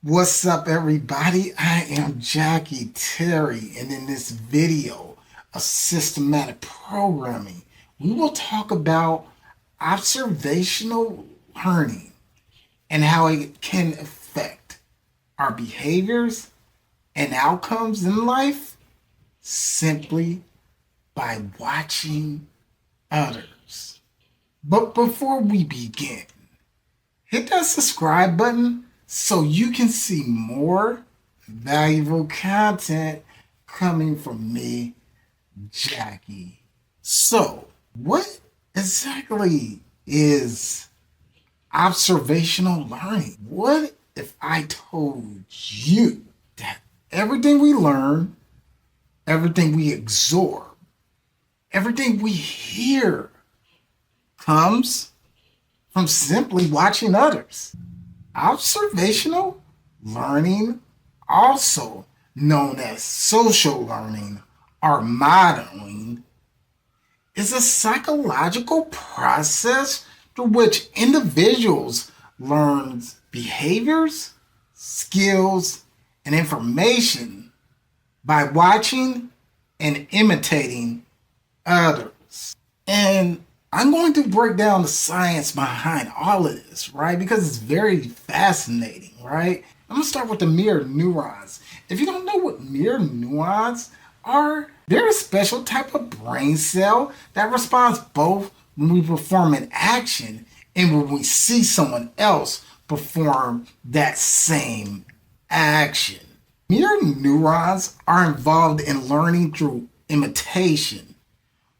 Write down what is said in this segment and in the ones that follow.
What's up, everybody? I am Jackie Terry, and in this video of systematic programming, we will talk about observational learning and how it can affect our behaviors and outcomes in life simply by watching others. But before we begin, hit that subscribe button so you can see more valuable content coming from me, Jackie. So, what exactly is observational learning? What if I told you that everything we learn, everything we absorb, everything we hear comes from simply watching others? Observational learning, also known as social learning or modeling, is a psychological process through which individuals learn behaviors, skills, and information by watching and imitating others. And I'm going to break down the science behind all of this, right? Because it's very fascinating, right? I'm going to start with the mirror neurons. If you don't know what mirror neurons are, they're a special type of brain cell that responds both when we perform an action and when we see someone else perform that same action. Mirror neurons are involved in learning through imitation.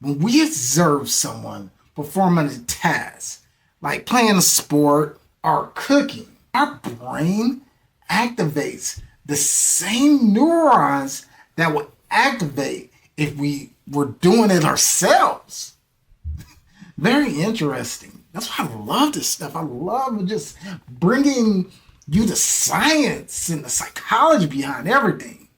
When we observe someone performing a task, like playing a sport or cooking, our brain activates the same neurons that would activate if we were doing it ourselves. Very interesting. That's why I love this stuff. I love just bringing you the science and the psychology behind everything.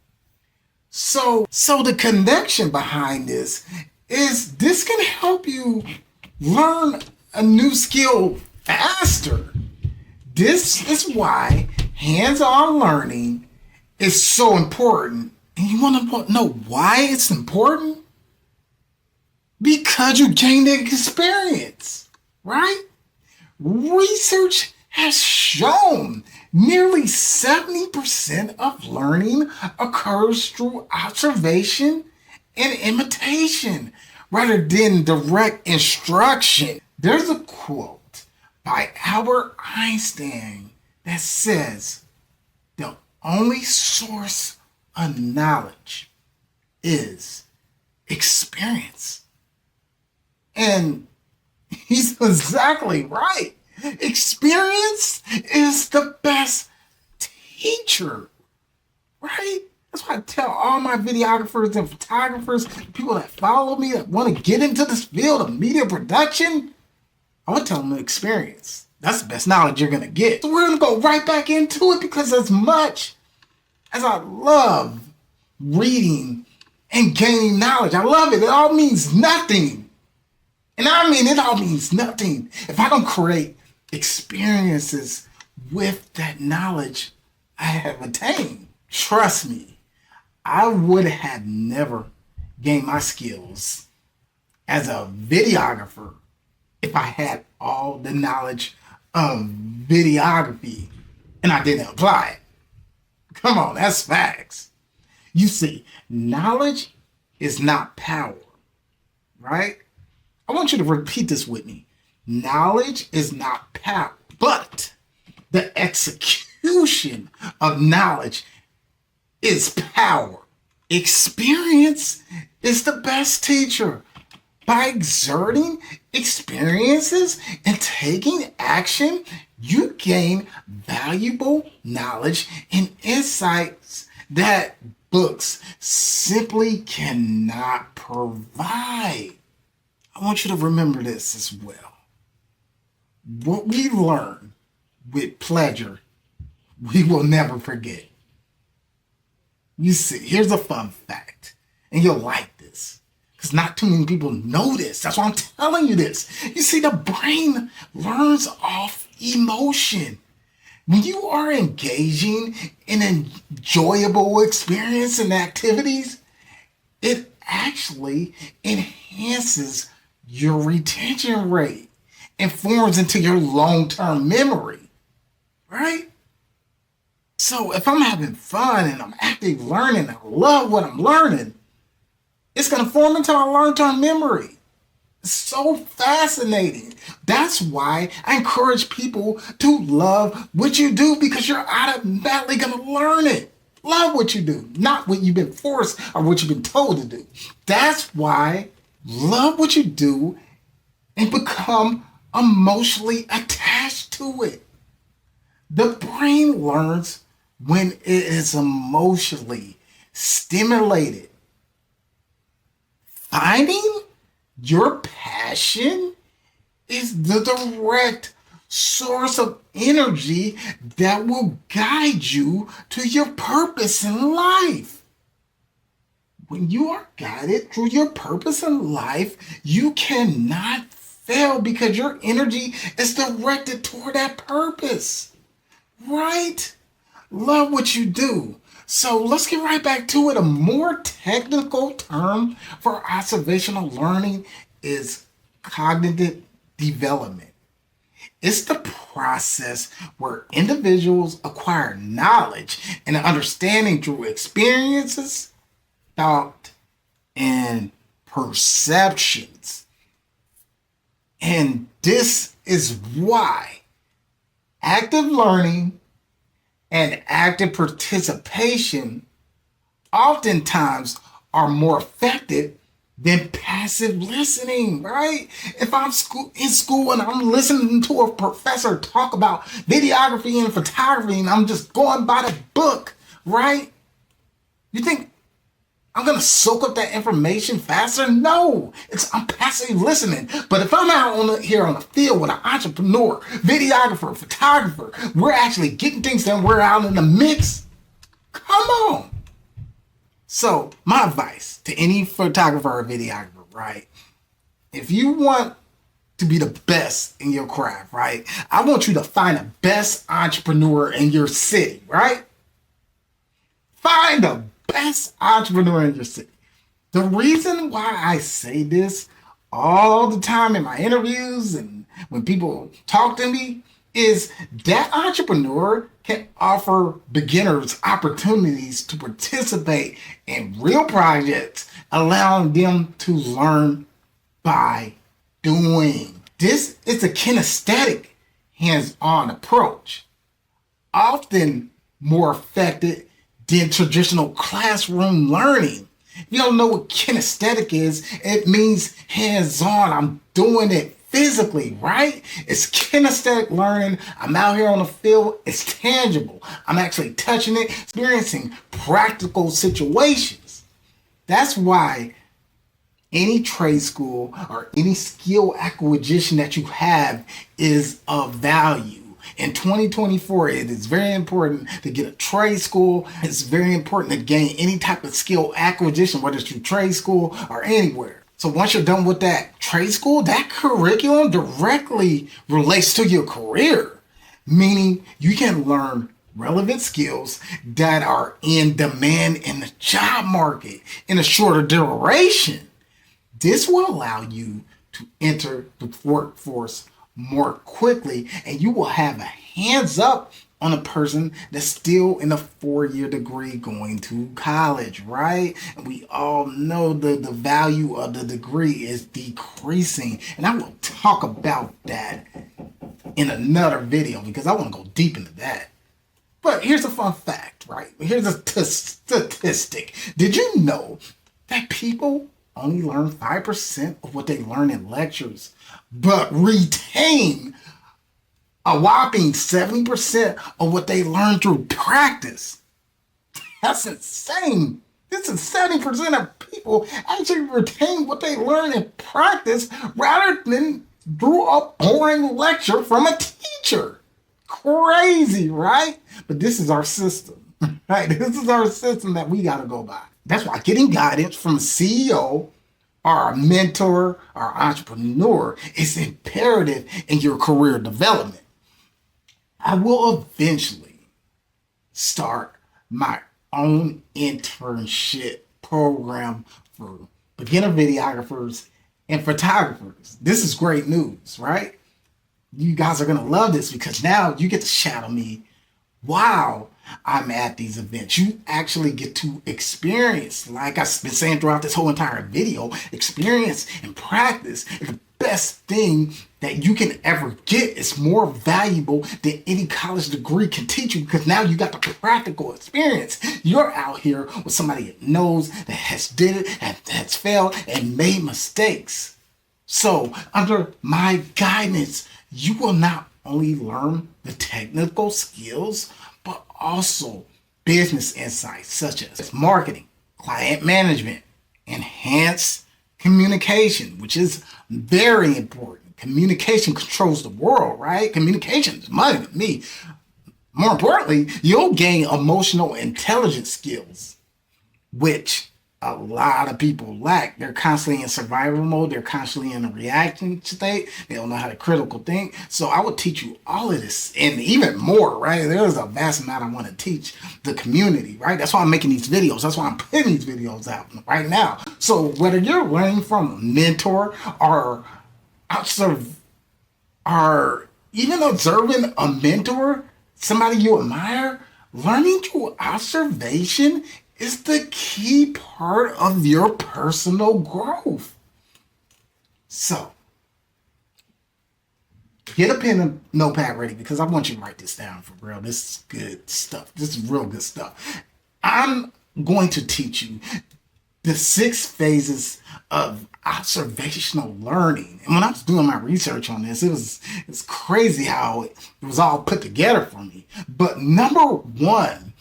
So the connection behind this is this can help you learn a new skill faster. This is why hands-on learning is so important. And you want to know why it's important? Because you gain the experience, right? Research has shown nearly 70% of learning occurs through observation and imitation rather than direct instruction. There's a quote by Albert Einstein that says, "The only source of knowledge is experience." And he's exactly right. Experience is the best teacher, right? That's why I tell all my videographers and photographers, people that follow me, that want to get into this field of media production, I want to tell them the experience. That's the best knowledge you're going to get. So we're going to go right back into it, because as much as I love reading and gaining knowledge, I love it. It all means nothing. And I mean, it all means nothing if I don't create experiences with that knowledge I have attained. Trust me, I would have never gained my skills as a videographer if I had all the knowledge of videography and I didn't apply it. Come on, that's facts. You see, knowledge is not power, right? I want you to repeat this with me. Knowledge is not power, but the execution of knowledge is power. Experience is the best teacher. By exerting experiences and taking action, you gain valuable knowledge and insights that books simply cannot provide. I want you to remember this as well. What we learn with pleasure, we will never forget. You see, here's a fun fact, and you'll like this, because not too many people know this. That's why I'm telling you this. You see, the brain learns off emotion. When you are engaging in enjoyable experience and activities, it actually enhances your retention rate and forms into your long-term memory, right? So if I'm having fun and I'm actively learning, I love what I'm learning, it's going to form into my long-term memory. It's so fascinating. That's why I encourage people to love what you do, because you're automatically going to learn it. Love what you do, not what you've been forced or what you've been told to do. That's why love what you do and become emotionally attached to it. The brain learns when it is emotionally stimulated. Finding your passion is the direct source of energy that will guide you to your purpose in life. When you are guided through your purpose in life, you cannot fail because your energy is directed toward that purpose, right? Love what you do. So let's get right back to it. A more technical term for observational learning is cognitive development. It's the process where individuals acquire knowledge and understanding through experiences, thought, and perceptions. And this is why active learning and active participation oftentimes are more effective than passive listening, right? If I'm in school and I'm listening to a professor talk about videography and photography and I'm just going by the book, right? You think I'm going to soak up that information faster? No, I'm passively listening. But if I'm out here on the field with an entrepreneur, videographer, photographer, we're actually getting things done. We're out in the mix. Come on. So my advice to any photographer or videographer, right? If you want to be the best in your craft, right? I want you to find the best entrepreneur in your city, right? Find the best entrepreneur in your city. The reason why I say this all the time in my interviews and when people talk to me is that entrepreneur can offer beginners opportunities to participate in real projects, allowing them to learn by doing. This is a kinesthetic, hands-on approach, often more effective than traditional classroom learning. If you don't know what kinesthetic is, it means hands-on. I'm doing it physically, right? It's kinesthetic learning. I'm out here on the field. It's tangible. I'm actually touching it, experiencing practical situations. That's why any trade school or any skill acquisition that you have is of value. In 2024, it is very important to get a trade school. It's very important to gain any type of skill acquisition, whether it's through trade school or anywhere. So once you're done with that trade school, that curriculum directly relates to your career, meaning you can learn relevant skills that are in demand in the job market in a shorter duration. This will allow you to enter the workforce more quickly, and you will have a hands up on a person that's still in a 4-year degree going to college, right? And we all know the value of the degree is decreasing. And I will talk about that in another video because I want to go deep into that. But here's a fun fact, right? Here's a statistic. Did you know that people only learn 5% of what they learn in lectures, but retain a whopping 70% of what they learn through practice? That's insane. This is 70% of people actually retain what they learn in practice rather than through a boring lecture from a teacher. Crazy, right? But this is our system, right? This is our system that we got to go by. That's why getting guidance from a CEO or a mentor or entrepreneur is imperative in your career development. I will eventually start my own internship program for beginner videographers and photographers. This is great news, right? You guys are going to love this because now you get to shadow me while I'm at these events. You actually get to experience, like I've been saying throughout this whole entire video, experience and practice is the best thing that you can ever get. It's more valuable than any college degree can teach you because now you got the practical experience. You're out here with somebody that knows, that has did it, and has failed and made mistakes. So under my guidance, you will not only learn the technical skills, but also business insights such as marketing, client management, enhanced communication, which is very important. Communication controls the world, right? Communication is money to me. More importantly, you'll gain emotional intelligence skills, which a lot of people lack. They're constantly in survival mode. They're constantly in a reaction state. They don't know how to critical think. So I would teach you all of this and even more, right? There's a vast amount I want to teach the community, right? That's why I'm making these videos. That's why I'm putting these videos out right now. So whether you're learning from a mentor or even observing a mentor, somebody you admire, learning through observation is the key part of your personal growth. So, get a pen and notepad ready because I want you to write this down for real. This is good stuff. This is real good stuff. I'm going to teach you the 6 phases of observational learning. And when I was doing my research on this, it's crazy how it was all put together for me. But number 1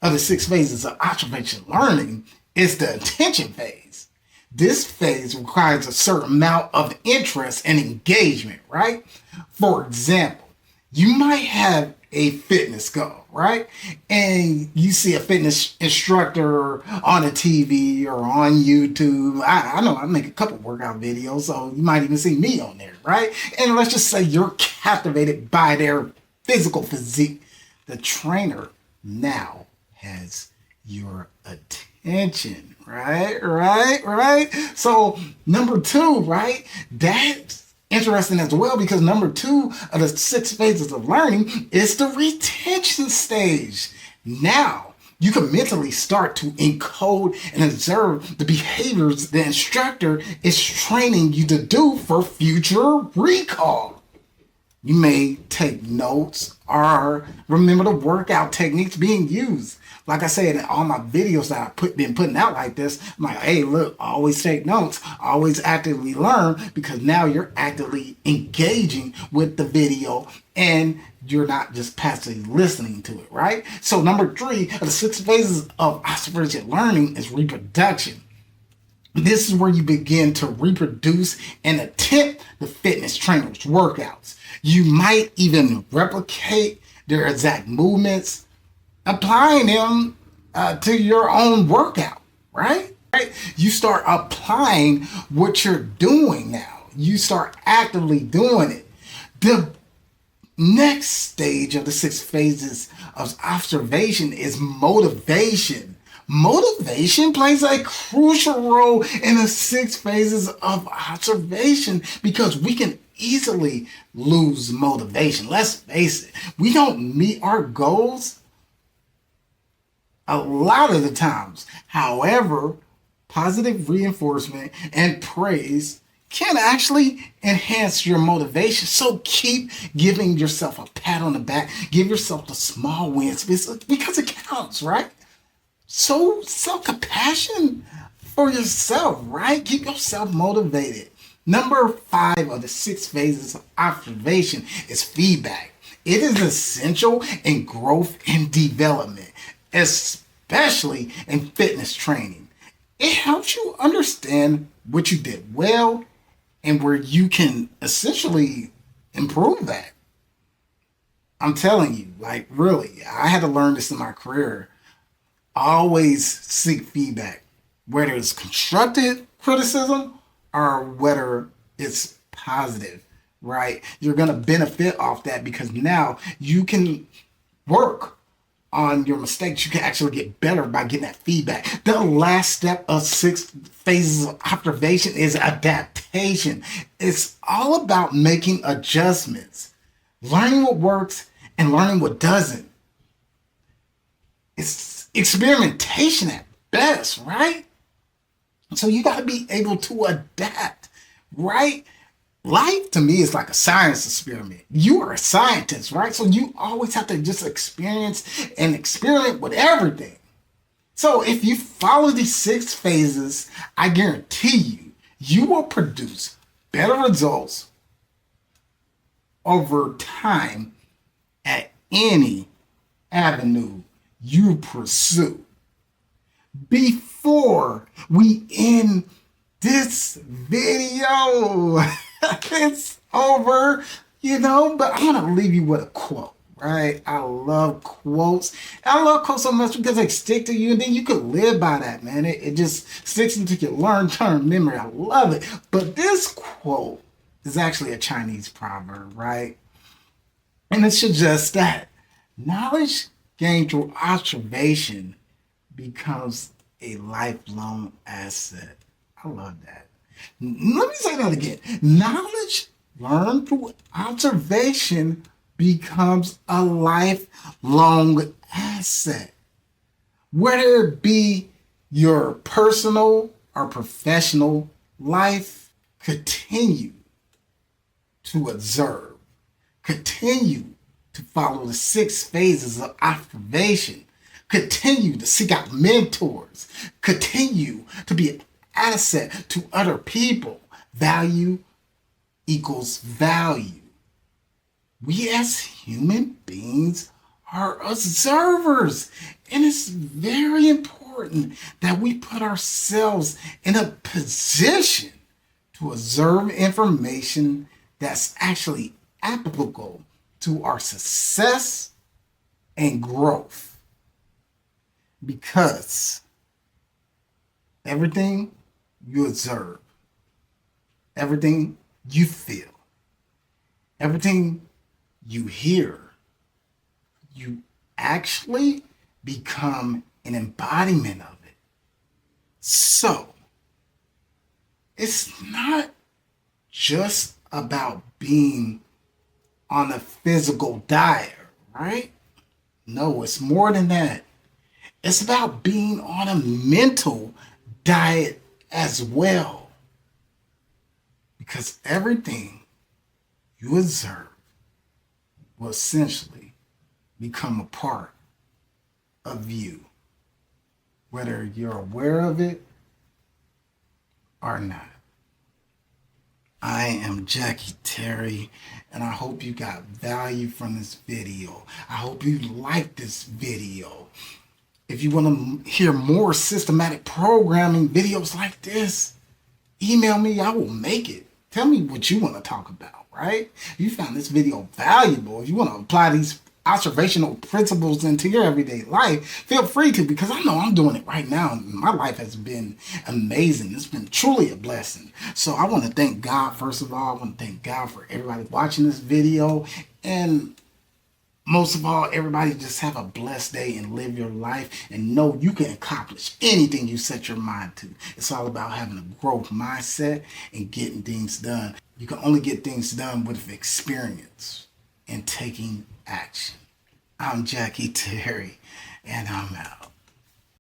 of the 6 phases of observational learning is the attention phase. This phase requires a certain amount of interest and engagement, right? For example, you might have a fitness goal, right? And you see a fitness instructor on a TV or on YouTube. I know I make a couple workout videos, so you might even see me on there, right? And let's just say you're captivated by their physical physique. The trainer now has your attention, right? So number 2, right? That's interesting as well because number 2 of the 6 phases of learning is the retention stage. Now you can mentally start to encode and observe the behaviors the instructor is training you to do for future recall. You may take notes or remember the workout techniques being used. Like I said, in all my videos that I've been putting out like this, I'm like, hey, look, always take notes, always actively learn because now you're actively engaging with the video and you're not just passively listening to it, right? So number 3 of the 6 phases of observational learning is reproduction. This is where you begin to reproduce and attempt the fitness trainer's workouts. You might even replicate their exact movements, applying them to your own workout, right? You start applying what you're doing now. You start actively doing it. The next stage of the 6 phases of observation is motivation. Motivation plays a crucial role in the 6 phases of observation because we can easily lose motivation. Let's face it, we don't meet our goals a lot of the times. However, positive reinforcement and praise can actually enhance your motivation. So keep giving yourself a pat on the back. Give yourself the small wins because it counts, right? So self-compassion for yourself, right? Keep yourself motivated. Number 5 of the 6 phases of observation is feedback. It is essential in growth and development, especially in fitness training. It helps you understand what you did well and where you can essentially improve that. I'm telling you, like really, I had to learn this in my career. Always seek feedback, whether it's constructive criticism or whether it's positive right? You're going to benefit off that because now you can work on your mistakes. You can actually get better by getting that feedback. The last step of 6 phases of observation is adaptation. It's all about making adjustments, learning what works and learning what doesn't. It's experimentation at best, right? So you got to be able to adapt, right? Life to me is like a science experiment. You are a scientist, right? So you always have to just experience and experiment with everything. So if you follow these 6 phases, I guarantee you will produce better results over time at any avenue you pursue. Before we end this video, it's over, but I'm going to leave you with a quote, right? I love quotes. I love quotes so much because they stick to you and then you can live by that, man. It just sticks into your long-term memory. I love it. But this quote is actually a Chinese proverb, right? And it suggests that knowledge gained through observation becomes a lifelong asset. I love that. Let me say that again. Knowledge learned through observation becomes a lifelong asset. Whether it be your personal or professional life, continue to observe. Continue to follow the 6 phases of observation. Continue to seek out mentors. Continue to be an asset to other people. Value equals value. We as human beings are observers. And it's very important that we put ourselves in a position to observe information that's actually applicable to our success and growth. Because everything you observe, everything you feel, everything you hear, you actually become an embodiment of it. So, it's not just about being on a physical diet, right? No, it's more than that. It's about being on a mental diet as well. Because everything you observe will essentially become a part of you, whether you're aware of it or not. I am Jackie Terry, and I hope you got value from this video. I hope you liked this video. If you want to hear more systematic programming videos like this, email me. I will make it. Tell me what you want to talk about, right? If you found this video valuable, if you want to apply these observational principles into your everyday life, feel free to, because I know I'm doing it right now. My life has been amazing. It's been truly a blessing. So I want to thank God, first of all. I want to thank God for everybody watching this video. And most of all, everybody just have a blessed day and live your life and know you can accomplish anything you set your mind to. It's all about having a growth mindset and getting things done. You can only get things done with experience and taking action. I'm Jackie Terry, and I'm out.